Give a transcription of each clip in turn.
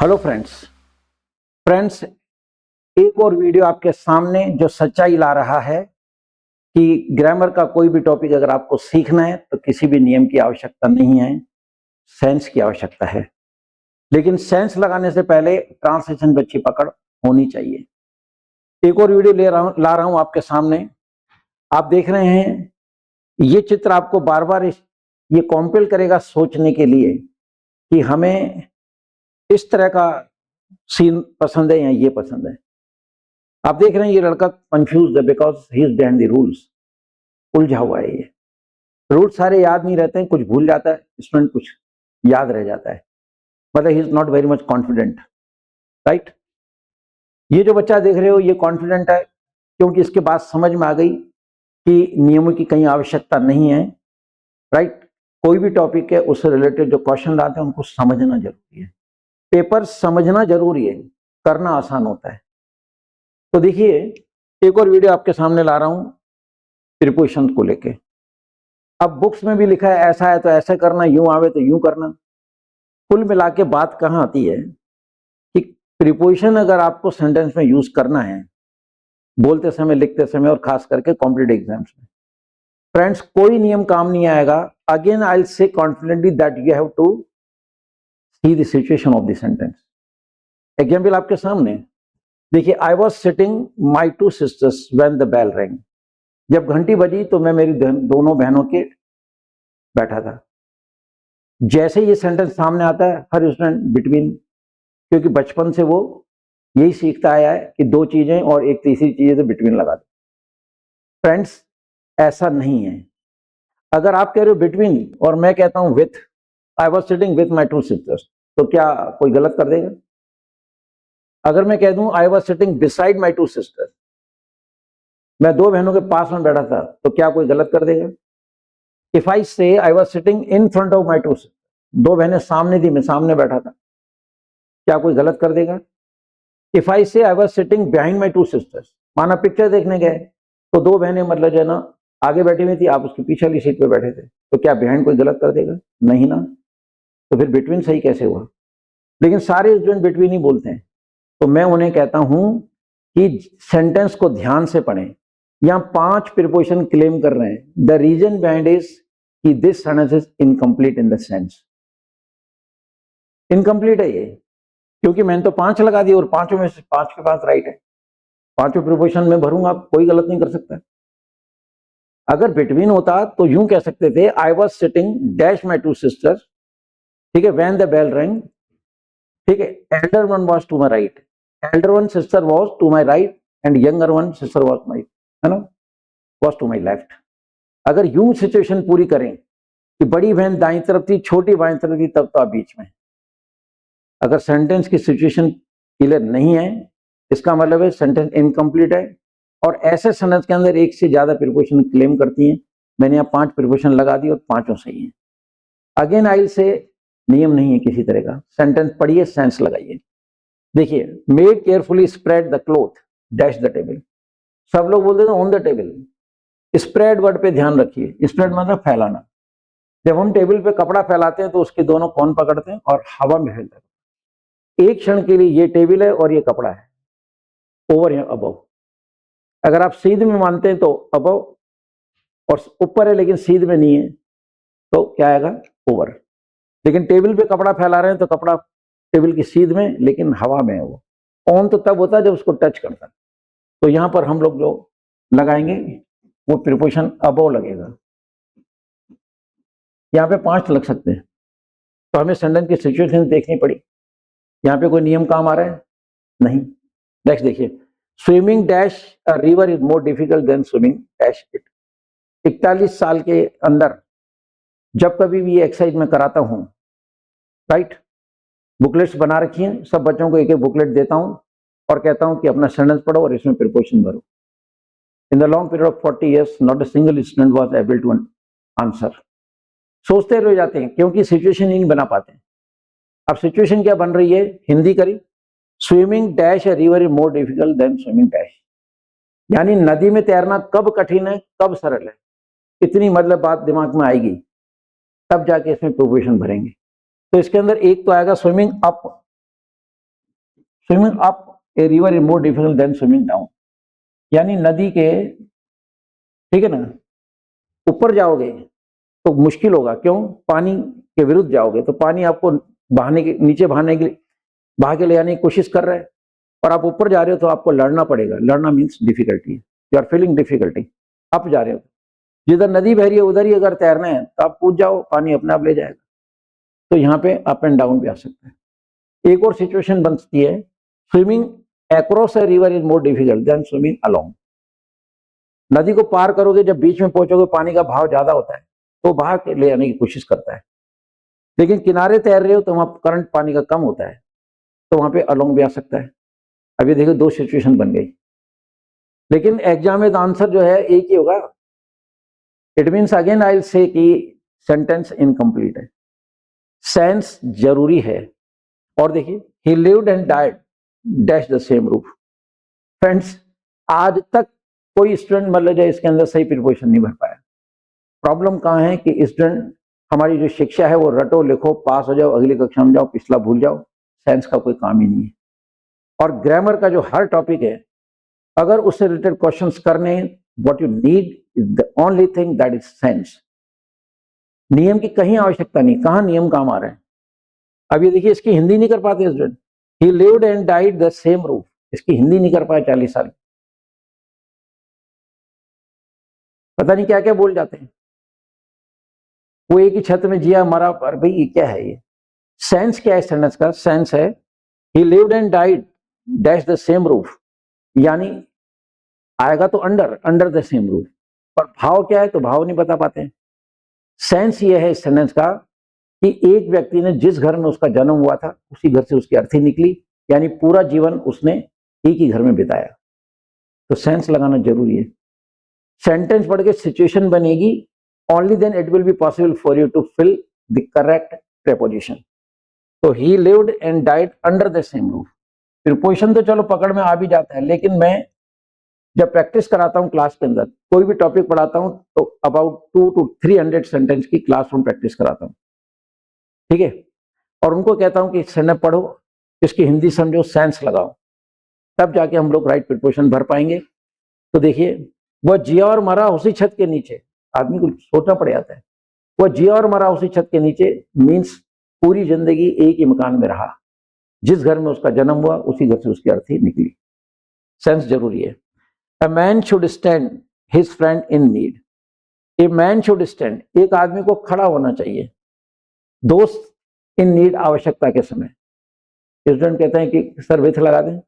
Hello friends एक और video आपके सामने जो सच्चाई ला रहा है कि ग्रामर का कोई भी टॉपिक अगर आपको सीखना है तो किसी भी नियम की आवश्यकता नहीं है, सेंस की आवश्यकता है। लेकिन सेंस लगाने से पहले ट्रांसलेशन पे अच्छी पकड़ होनी चाहिए। एक और वीडियो ला रहा हूं आपके सामने। आप देख रहे हैं ये चित्र आपको बार बार ये कॉम्पेल करेगा सोचने के लिए कि हमें इस तरह का सीन पसंद है या ये पसंद है। आप देख रहे हैं ये लड़का कंफ्यूज है because he is behind the rules. उलझा हुआ है ये। रूल्स सारे याद नहीं रहते हैं, कुछ भूल जाता है स्टूडेंट, कुछ याद रह जाता है। मतलब he is not very much confident, right. ये जो बच्चा देख रहे हो ये कॉन्फिडेंट है क्योंकि इसके बाद समझ में आ गई कि नियमों की कहीं आवश्यकता नहीं है, राइट। कोई भी टॉपिक है उससे रिलेटेड जो क्वेश्चन आते हैं उनको समझना जरूरी है। पेपर समझना जरूरी है, करना आसान होता है। तो देखिए एक और वीडियो आपके सामने ला रहा हूं प्रीपोजिशन को लेके। अब बुक्स में भी लिखा है ऐसा है तो ऐसे करना, यूं आवे तो यूं करना। कुल मिला के बात कहां आती है कि प्रीपोजिशन अगर आपको सेंटेंस में यूज करना है, बोलते समय, लिखते समय और खास करके कॉम्पिटिटिव एग्जाम्स में, फ्रेंड्स कोई नियम काम नहीं आएगा। Again I will say confidently that you have to see the situation of the sentence. Example आपके सामने देखिए, I was sitting my two sisters when the bell ring. जब घंटी बजी तो मैं मेरी दोनों बहनों के बैठा था। जैसे ये सेंटेंस सामने आता है हर स्टूडेंट बिटवीन, क्योंकि बचपन से वो यही सीखता आया है कि दो चीजें और एक तीसरी चीज है तो बिटवीन लगा दो। फ्रेंड्स ऐसा नहीं है। अगर आप कह रहे हो बिटवीन और मैं कहता हूं with, I was sitting with my two sisters, तो क्या कोई गलत कर देगा? अगर मैं कह दूं आई was sitting beside my two sisters, मैं दो बहनों के पास में बैठा था, तो क्या कोई गलत कर देगा? इफ आई से आई was sitting in front of my two sisters, दो बहनें सामने थी, मैं सामने बैठा था, क्या कोई गलत कर देगा? इफ आई से आई was sitting behind my two sisters, माना पिक्चर देखने गए तो दो बहनें मतलब जो है ना आगे बैठी हुई थी, आप उसकी पीछे वाली सीट पे बैठे थे, तो क्या बिहाइंड कोई गलत कर देगा? नहीं ना। तो फिर बिटवीन सही कैसे हुआ? लेकिन सारे स्टूडेंट बिटवीन ही बोलते हैं, तो मैं उन्हें कहता हूं कि सेंटेंस को ध्यान से पढ़ें। यहां 5 प्रीपोजिशन क्लेम कर रहे हैं। द रीजन बिहाइंड इज कि this sentence is incomplete in the sense. Incomplete है ये, क्योंकि मैंने तो 5 लगा दिए और पांचों में से 5 के पास राइट है। पांचों प्रीपोजिशन में भरूंगा, कोई गलत नहीं कर सकता। अगर बिटवीन होता तो यूं कह सकते थे, I was sitting dash my two sisters, ठीक है, व्हेन द बेल रिंग, ठीक है, elder one was to my right, elder one sister was to my right and younger one sister was my, है ना, वॉज टू माई लेफ्ट। अगर यूं situation पूरी करें कि बड़ी बहन दाईं तरफ थी, छोटी बाईं तरफ थी, तब तो आप बीच में। अगर सेंटेंस की सिचुएशन क्लियर नहीं है, इसका मतलब है सेंटेंस इनकम्प्लीट है। और ऐसे सेंटेंस के अंदर एक से ज्यादा प्रीपोजिशन क्लेम करती हैं। मैंने यहाँ 5 प्रीपोजिशन लगा दी और पांचों सही हैं। अगेन आई से नियम नहीं है किसी तरह का। सेंटेंस पढ़िए, सेंस लगाइए। देखिए, made carefully spread the cloth dash the table. सब लोग बोलते थे on the table. Spread word पे ध्यान रखिए। स्प्रेड मतलब फैलाना। जब हम टेबल पे कपड़ा फैलाते हैं तो उसके दोनों कौन पकड़ते हैं और हवा में फैलते हैं। एक क्षण के लिए ये टेबल है और ये कपड़ा है, ओवर या अबव। अगर आप सीध में मानते हैं तो अबव, और ऊपर है लेकिन सीध में नहीं है तो क्या आएगा? ओवर। लेकिन टेबल पे कपड़ा फैला रहे हैं तो कपड़ा टेबल की सीध में लेकिन हवा में है। वो ऑन तो तब होता है जब उसको टच करता है। तो यहां पर हम लोग जो लगाएंगे वो प्रीपोजिशन अबव लगेगा। यहाँ पे 5 लग सकते हैं, तो हमें सेंटेंस की सिचुएशन देखनी पड़ी। यहाँ पे कोई नियम काम आ रहा है? नहीं। नेक्स्ट देखिए, swimming dash a river is more difficult than swimming dash it. 41 साल के अंदर जब कभी भी ये एक्सरसाइज में कराता हूं, राइट, बुकलेट्स बना रखी हैं, सब बच्चों को एक एक बुकलेट देता हूं और कहता हूं कि अपना सेंटेंस पढ़ो और इसमें प्रीपोजिशन भरो। In the long period of 40 years not a single student was able to answer. सोचते रह जाते हैं क्योंकि सिचुएशन ही नहीं बना पाते। अब सिचुएशन क्या बन रही है? हिंदी करी, swimming dash a river is more difficult than swimming dash. यानी नदी में तैरना कब कठिन है कब सरल है, इतनी मतलब बात दिमाग में आएगी, तब जाके इसमें प्रीपोजिशन भरेंगे। तो इसके अंदर एक तो आएगा swimming up, swimming up a river is more difficult than swimming down, यानी नदी के, ठीक है ना, ऊपर जाओगे तो मुश्किल होगा। क्यों? पानी के विरुद्ध जाओगे तो पानी आपको बहाने के, नीचे बहाने के, बहा के ले जाने की कोशिश कर रहा है, और आप ऊपर जा रहे हो तो आपको लड़ना पड़ेगा। लड़ना means difficulty, you are feeling difficulty. Up जा रहे हो, जिधर नदी बह रही है उधर ही अगर तैरना है तो आप कूद जाओ, पानी अपने आप ले जाएगा। तो यहाँ पे अप एंड डाउन भी आ सकता है। एक और सिचुएशन बनती है, swimming across a river is more difficult than swimming along. नदी को पार करोगे, जब बीच में पहुंचोगे पानी का भाव ज्यादा होता है तो बहा के ले आने की कोशिश करता है, लेकिन किनारे तैर रहे हो तो वहां करंट पानी का कम होता है, तो वहां पे अलोंग भी आ सकता है। अभी देखो दो सिचुएशन बन गई, लेकिन एग्जाम में आंसर जो है एक ही होगा। It means again I will से कि सेंटेंस इनकम्प्लीट है, सेंस जरूरी है। और देखिए, ही lived and died dash the same roof. Friends, आज तक कोई स्टूडेंट मतलब जो इसके अंदर सही प्रिपोजिशन नहीं भर पाया। प्रॉब्लम कहाँ है कि स्टूडेंट, हमारी जो शिक्षा है वो रटो लिखो पास हो जाओ, अगली कक्षा में जाओ, पिछला भूल जाओ, साइंस का कोई काम ही नहीं है। और ग्रामर का जो हर टॉपिक है, अगर उससे रिलेटेड क्वेश्चंस करने, what you need is the only thing that is sense. नियम की कहीं आवश्यकता नहीं, कहाँ नियम काम आ रहे हैं। अब ये देखिए, इसकी हिंदी नहीं कर पाते student, he lived and died the same roof, इसकी हिंदी नहीं कर पाए 40 साल, पता नहीं क्या क्या बोल जाते हैं। वो एक ही छत में जिया मरा, पर भाई ये क्या है? ये सेंस क्या है? सेंटेंस का सेंस है ही lived and died dash the same roof, यानी आएगा तो under under the same roof, पर भाव क्या है तो भाव नहीं बता पाते। सेंस ये है इस सेंटेंस का कि एक व्यक्ति ने जिस घर में उसका जन्म हुआ था उसी घर से उसकी अर्थी निकली, यानी पूरा जीवन उसने एक ही घर में बिताया। तो सेंस लगाना जरूरी है। सेंटेंस पढ़ के सिचुएशन बनेगी, only then it will be possible for you to fill the correct preposition. तो he lived and died under the same roof, preposition तो चलो पकड़ में आ भी जाता है, लेकिन मैं जब प्रैक्टिस कराता हूं क्लास के अंदर, कोई भी टॉपिक पढ़ाता हूं तो अबाउट 200 to 300 सेंटेंस की क्लासरूम प्रैक्टिस कराता हूं, ठीक है। और उनको कहता हूं कि सेंटेंस पढ़ो, इसकी हिंदी समझो, सेंस लगाओ, तब जाके हम लोग राइट प्रीपोजिशन भर पाएंगे। तो देखिए, वह जिया और मरा उसी छत के नीचे, आदमी को सोचना पड़ जाता है, वह जिया और मरा उसी छत के नीचे मीन्स पूरी जिंदगी एक ही मकान में रहा, जिस घर में उसका जन्म हुआ उसी घर से उसकी अर्थी निकली। सेंस जरूरी है। A man should stand his friend in need. A man should stand, एक आदमी को खड़ा होना चाहिए दोस्त इन नीड, आवश्यकता के समय। स्टूडेंट कहते हैं कि सर विथ लगा दें।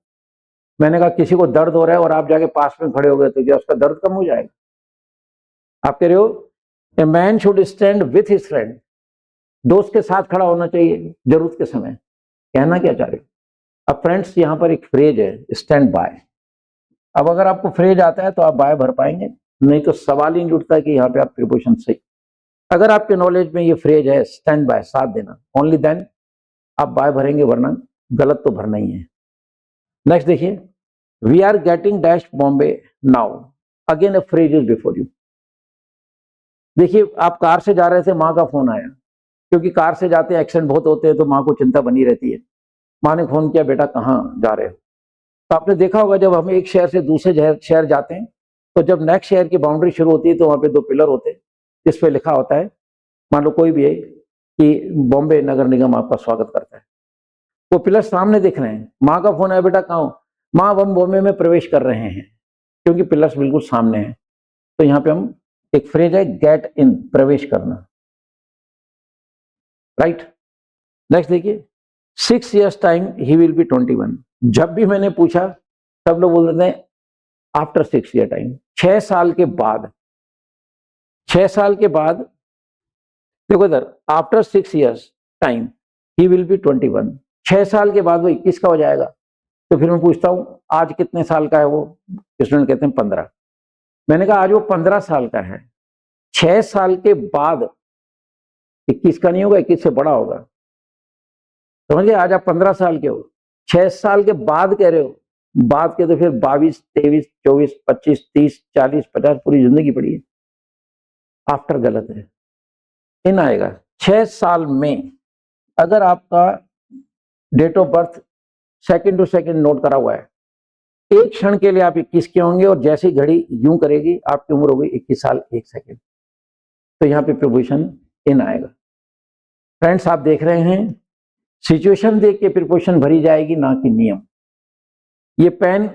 मैंने कहा किसी को दर्द हो रहा है और आप जाके पास में खड़े हो गए तो क्या उसका दर्द कम हो जाएगा? आप कह रहे हो a man should stand with his friend, दोस्त के साथ खड़ा होना चाहिए जरूरत के समय। कहना क्या चाह रहे हो? अब फ्रेंड्स, यहाँ पर एक फ्रेज है स्टैंड बाय। अब अगर आपको फ्रेज आता है तो आप बाय भर पाएंगे, नहीं तो सवाल ही नहीं उठता कि यहाँ पे आप प्रीपोजिशन सही। अगर आपके नॉलेज में ये फ्रेज है स्टैंड बाय, साथ देना, ओनली देन आप बाय भरेंगे, वरना गलत तो भरना ही है। नेक्स्ट देखिए, we are getting dash Bombay now, again a phrase is before you. देखिए, आप कार से जा रहे थे, माँ का फोन आया, क्योंकि कार से जाते एक्सीडेंट बहुत होते हैं तो माँ को चिंता बनी रहती है। माँ ने फोन किया, बेटा कहाँ जा रहे हो? तो आपने देखा होगा जब हम एक शहर से दूसरे शहर जाते हैं तो जब नेक्स्ट शहर की बाउंड्री शुरू होती है तो वहां पे दो पिलर होते हैं जिस पे लिखा होता है, मान लो कोई भी है, कि बॉम्बे नगर निगम आपका स्वागत करता है। वो पिलर सामने दिख रहे हैं, माँ का फोन आया, बेटा कहाँ हो? माँ, हम बॉम्बे में प्रवेश कर रहे हैं, क्योंकि पिलर्स बिल्कुल सामने हैं। तो यहाँ पे हम एक फ्रेज है गेट इन, प्रवेश करना, राइट। नेक्स्ट देखिए, 6 years time he will be 21। जब भी मैंने पूछा सब लोग बोल देते हैं आफ्टर 6 year टाइम, 6 साल के बाद। 6 साल के बाद, देखो इधर, after 6 years time he will be 21, 6 साल के बाद वो 21 का हो जाएगा। तो फिर मैं पूछता हूं आज कितने साल का है वो? स्टूडेंट कहते हैं 15। मैंने कहा आज वो 15 साल का है, 6 साल के बाद 21 का नहीं होगा, 21 से बड़ा होगा, समझिए। आज आप 15 साल के हो, 6 साल के बाद कह रहे हो, बाद के तो फिर 22, 23, 24, 25, 30, 40, 50 पूरी जिंदगी पड़ी है। आफ्टर गलत है, इन आएगा। 6 साल में अगर आपका date of birth second to second note करा हुआ है। एक क्षण के लिए आप 21 के होंगे और जैसे ही घड़ी यूं करेगी आपकी उम्र होगी 21 साल 1 सेकंड। तो यहाँ पे प्रीपोजिशन इन आएगा। फ्रेंड्स आप देख रहे हैं सिचुएशन देख के प्रीपोजिशन भरी जाएगी, ना कि नियम। ये पेन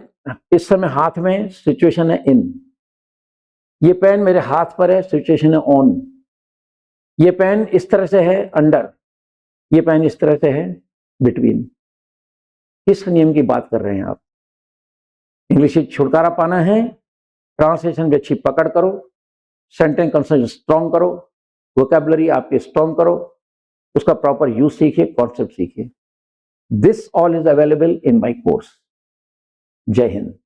इस समय हाथ में, सिचुएशन है इन। ये पेन मेरे हाथ पर है, सिचुएशन है ऑन। ये पेन इस तरह से है अंडर, ये पेन इस तरह से है बिटवीन। किस नियम की बात कर रहे हैं आप? इंग्लिश से छुटकारा पाना है, ट्रांसलेशन भी अच्छी पकड़ करो, सेंटेंस कंस्ट्रक्शन स्ट्रॉन्ग करो, वोकैबुलरी आपकी स्ट्रॉन्ग करो, उसका प्रॉपर यूज सीखिए, कॉन्सेप्ट सीखिए। This all is available in my course. जय हिंद।